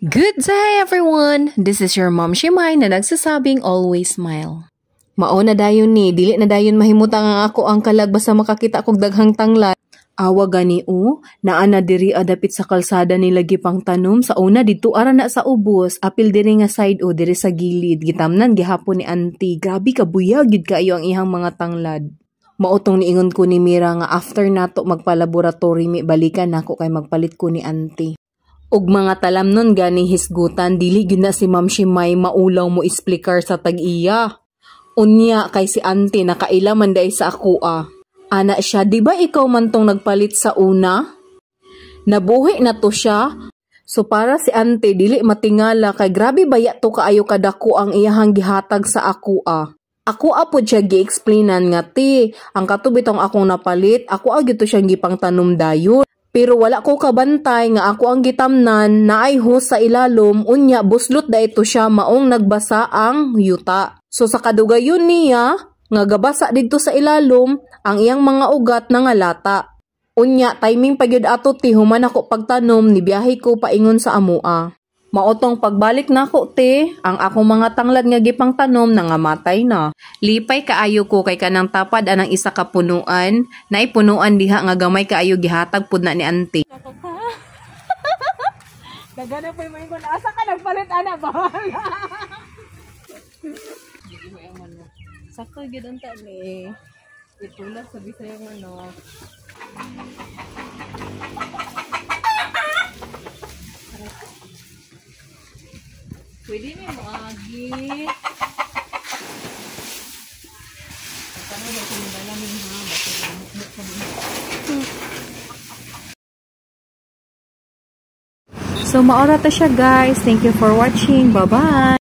Good day everyone! This is your mom Shimay na nagsasabing always smile. Mao na dayon ni, dili na dayon mahimutang ang ako ang kalag basta makakita kog daghang tanglad. Awa gani naa na diri adapit sa kalsada ni lagi pang tanom sa una dito ara na sa ubos, apil diri nga side diri sa gilid. Gitamnan gihapon ni auntie, grabe ka buyag gid kaayo ang ihang mga tanglad. Mautong niingon ko ni Mira nga after nato magpa-laboratory mi balikan nako kay magpalit ko ni auntie. Og mga talam nun gani hisgutan, dili gyud na si Ma'am Shimay maulaw mo explicar sa tag-iya. Unya kay si auntie nakaila man day sa akoa. Ana siya, di ba ikaw man tong nagpalit sa una? Nabuhi na to siya. So para si auntie dili matingala kay grabe baya to kaayo kadako ang iyahang gihatag sa akoa. Ako apod siya gi-explainan nga ti, ang katubitong akong napalit, ako agad to siyang gipang tanom dayon. Pero wala ko kabantay nga ako ang gitamnan na ay hos sa ilalom, unya buslot da ito siya maong nagbasa ang yuta. So sa kadugayon niya, nga gabasa dito sa ilalom, ang iyang mga ugat na nga lata. Unya, timing pagyud ato ti human ako pagtanom, nibiyahe ko paingon sa amua. Maotong pagbalik nako te, ang akong mga tanglad nga gipang tanom nangamatay na. Lipay kaayo ko kay kanang tapad anang isa ka punuan, naipunuan diha nga gamay kaayo gihatag pud na ni auntie. Dagana po yung mga asa ka nagpalit ana bahala. Sakto gid ang tani. Itulad sa Bisayang ano. Pwede mo agi. So maora ta siya guys. Thank you for watching. Bye-bye.